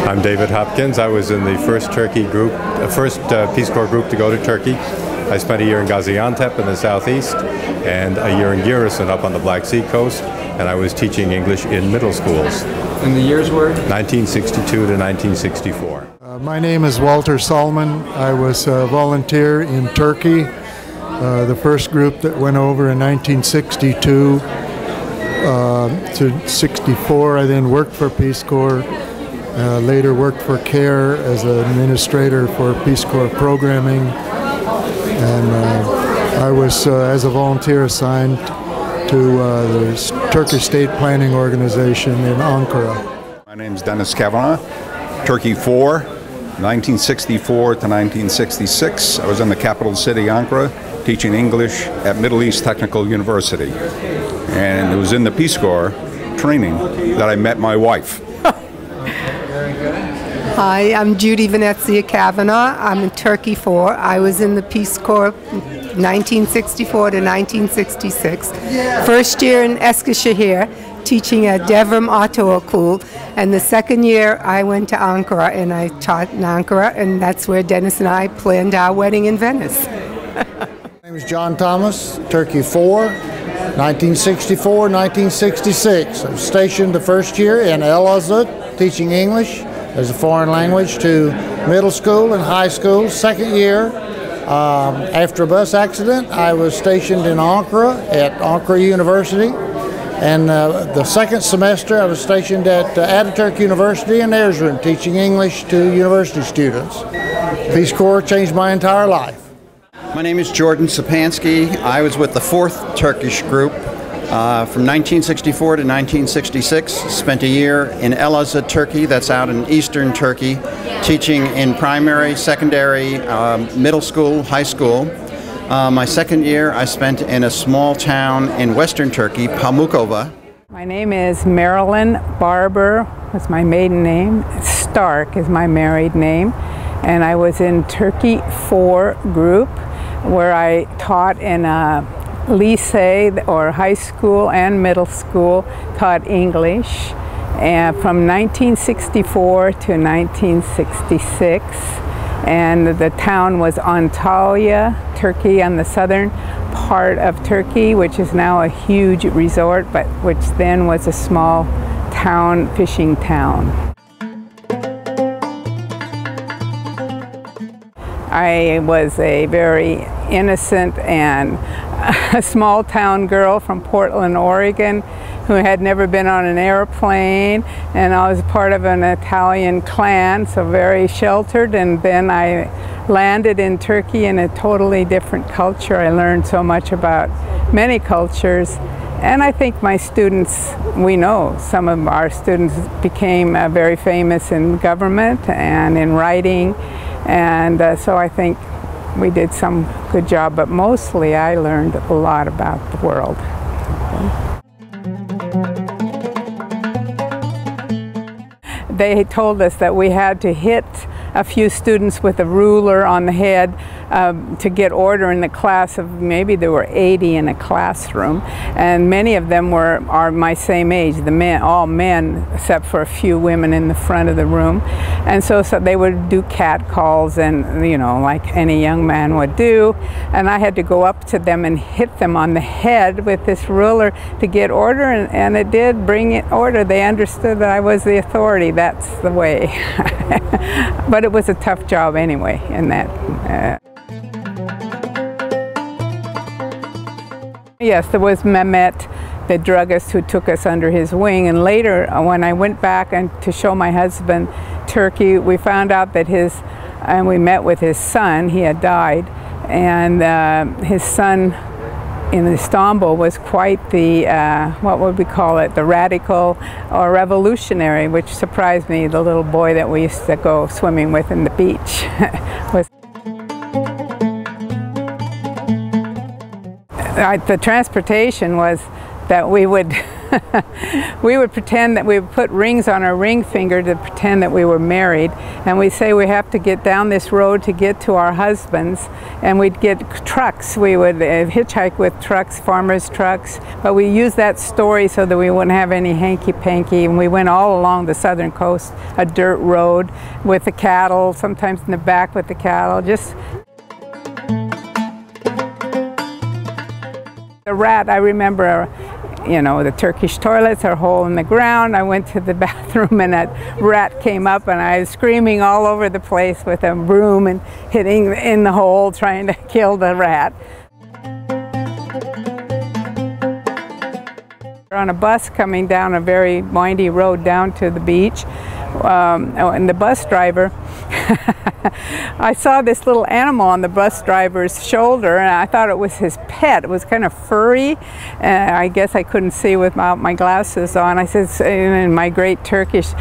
I'm David Hopkins. I was in the first Turkey group, first Peace Corps group to go to Turkey. I spent a year in Gaziantep in the southeast and a year in Giresun up on the Black Sea coast, and I was teaching English in middle schools. And the years were? 1962 to 1964. My name is Walter Salman. I was a volunteer in Turkey, the first group that went over in 1962 to 64. I then worked for Peace Corps, later worked for CARE as an administrator for Peace Corps programming, and I was, as a volunteer, assigned to the Turkish State Planning Organization in Ankara. My name is Dennis Kavanaugh, Turkey 4, 1964 to 1966. I was in the capital city, Ankara, teaching English at Middle East Technical University. And it was in the Peace Corps training that I met my wife. Hi, I'm Judy Venezia Kavanaugh. I'm in Turkey 4. I was in the Peace Corps 1964 to 1966. First year in Eskişehir, teaching at Devrim Ataokul, and the second year I went to Ankara and I taught in Ankara, and that's where Dennis and I planned our wedding in Venice. My name is John Thomas, Turkey 4, 1964, 1966. I was stationed the first year in Elazığ, teaching English as a foreign language to middle school and high school. Second year, after a bus accident, I was stationed in Ankara at Ankara University. And the second semester, I was stationed at Ataturk University in Erzurum, teaching English to university students. Peace Corps changed my entire life. My name is Jordan Sapansky. I was with the 4th Turkish group from 1964 to 1966. Spent a year in Elazığ, Turkey, that's out in eastern Turkey, teaching in primary, secondary, middle school, high school. My second year I spent in a small town in western Turkey, Pamukova. My name is Marilyn Barber, that's my maiden name. Stark is my married name. And I was in Turkey 4 group, where I taught in a lycée or high school and middle school, taught English, and from 1964 to 1966. And the town was Antalya, Turkey, on the southern part of Turkey, which is now a huge resort, but which then was a small town, fishing town. I was a very innocent and a small town girl from Portland, Oregon, who had never been on an airplane, and I was part of an Italian clan, so very sheltered. And then I landed in Turkey in a totally different culture. I learned so much about many cultures, and I think my students, we know some of our students became very famous in government and in writing, and so I think we did some good job, but mostly I learned a lot about the world. They told us that we had to hit a few students with a ruler on the head to get order in the class of, maybe there were 80 in a classroom, and many of them are my same age, the men, all men, except for a few women in the front of the room. And so they would do cat calls, and you know, like any young man would do, and I had to go up to them and hit them on the head with this ruler to get order, and it did bring it order. They understood that I was the authority. That's the way. But it was a tough job anyway in that. Yes, there was Mehmet, the druggist, who took us under his wing, and later when I went back to show my husband Turkey, we found out that and we met with his son. He had died, and his son in Istanbul was quite the, what would we call it, the radical or revolutionary, which surprised me. The little boy that we used to go swimming with in the beach was. The transportation was that we would we would pretend that we would put rings on our ring finger to pretend that we were married, and we'd say we have to get down this road to get to our husbands, and we'd get trucks. We would hitchhike with trucks, farmers' trucks, but we used that story so that we wouldn't have any hanky-panky, and we went all along the southern coast, a dirt road with the cattle, sometimes in the back with the cattle, just the rat. I remember, you know, the Turkish toilets are a hole in the ground. I went to the bathroom and that rat came up and I was screaming all over the place with a broom and hitting in the hole trying to kill the rat. We're on a bus coming down a very windy road down to the beach, and the bus driver I saw this little animal on the bus driver's shoulder, and I thought it was his pet. It was kind of furry, and I guess I couldn't see without my glasses on. I said in my great Turkish,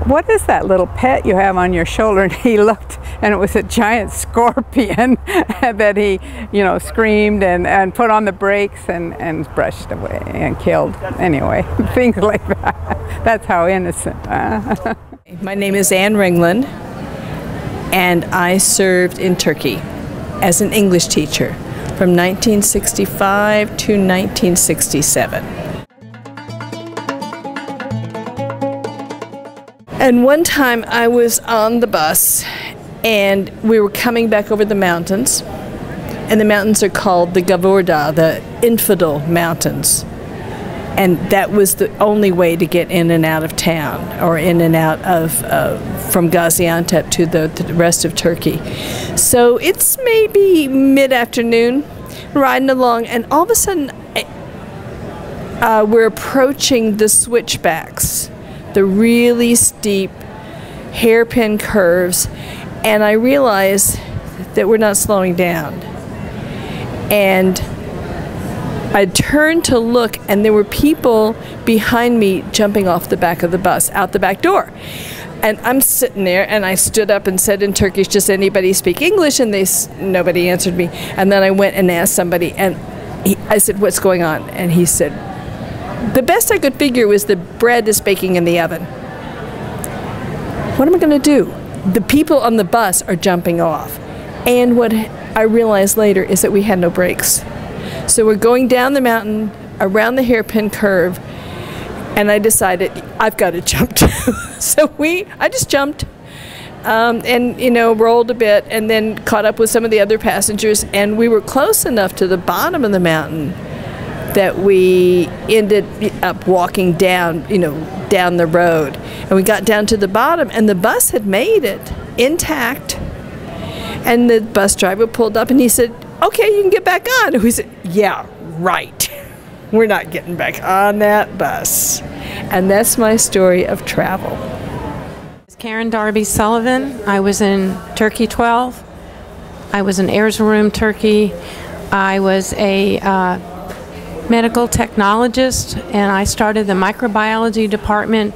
"What is that little pet you have on your shoulder?" And he looked, and it was a giant scorpion that he, you know, screamed and put on the brakes and brushed away and killed. Anyway, things like that. That's how innocent. My name is Ann Ringland, and I served in Turkey as an English teacher from 1965 to 1967. And one time I was on the bus and we were coming back over the mountains, and the mountains are called the Gavorda, the Infidel Mountains. And that was the only way to get in and out of town, or in and out of from Gaziantep to the rest of Turkey. So it's maybe mid-afternoon, riding along, and all of a sudden we're approaching the switchbacks, the really steep hairpin curves, and I realize that we're not slowing down. And I turned to look, and there were people behind me jumping off the back of the bus, out the back door. And I'm sitting there, and I stood up and said in Turkish, "Does anybody speak English?" And nobody answered me. And then I went and asked somebody, and I said, "What's going on?" And he said, the best I could figure was the bread is baking in the oven. What am I going to do? The people on the bus are jumping off. And what I realized later is that we had no brakes. So we're going down the mountain, around the hairpin curve, and I decided I've got to jump too. So I just jumped, and you know, rolled a bit, and then caught up with some of the other passengers, and we were close enough to the bottom of the mountain that we ended up walking down, you know, down the road, and we got down to the bottom, and the bus had made it intact, and the bus driver pulled up, and he said, "Okay, you can get back on." And we said, "Yeah, right. We're not getting back on that bus." And that's my story of travel. Karen Darby Sullivan. I was in Turkey 12. I was in Erzurum, Turkey. I was a medical technologist, and I started the microbiology department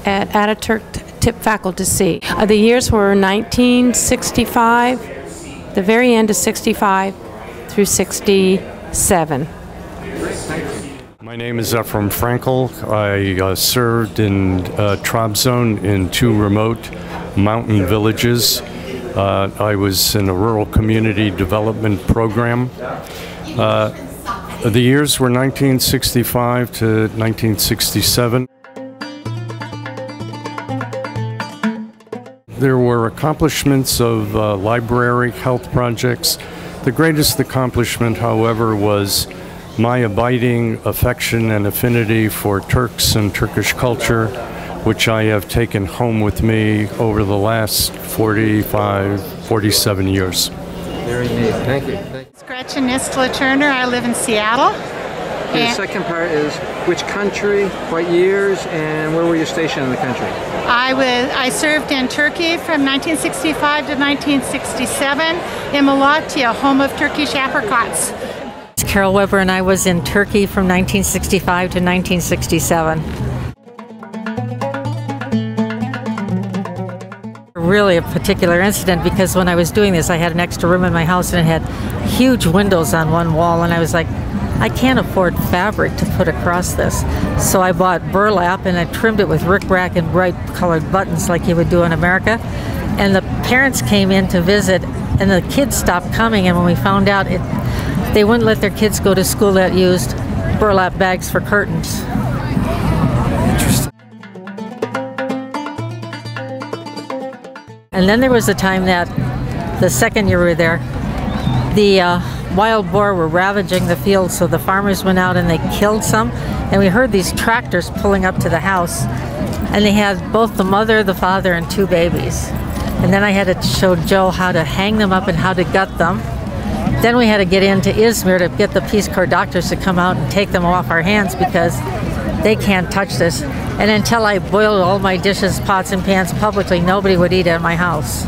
at Ataturk Tip Faculty C. The years were 1965, the very end of 65 through 67. My name is Ephraim Frankel. I served in Trabzon in 2 remote mountain villages. I was in a rural community development program. The years were 1965 to 1967. There were accomplishments of library health projects. The greatest accomplishment, however, was my abiding affection and affinity for Turks and Turkish culture, which I have taken home with me over the last 47 years. Very neat. Thank you. Gretchen Nistla Turner. I live in Seattle. The second part is which country, what years, and where were you stationed in the country? I served in Turkey from 1965 to 1967 in Malatya, home of Turkish apricots. Carol Weber, and I was in Turkey from 1965 to 1967. Really a particular incident, because when I was doing this, I had an extra room in my house and it had huge windows on one wall, and I was like I can't afford fabric to put across this. So I bought burlap and I trimmed it with rickrack and bright colored buttons like you would do in America. And the parents came in to visit and the kids stopped coming, and when we found out they wouldn't let their kids go to school that used burlap bags for curtains. And then there was a time that the second year we were there, the wild boar were ravaging the fields, so the farmers went out and they killed some, and we heard these tractors pulling up to the house, and they had both the mother, the father, and 2 babies. And then I had to show Joe how to hang them up and how to gut them. Then we had to get into Izmir to get the Peace Corps doctors to come out and take them off our hands because they can't touch this. And until I boiled all my dishes, pots, and pans publicly, nobody would eat at my house.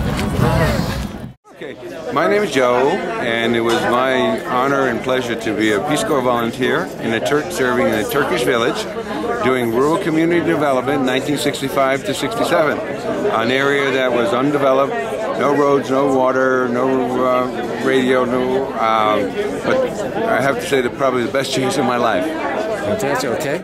Okay, my name is Joe, and it was my honor and pleasure to be a Peace Corps volunteer serving in a Turkish village, doing rural community development in 1965 to 67, an area that was undeveloped, no roads, no water, no radio, but I have to say that probably the best years of my life. Fantastic, okay.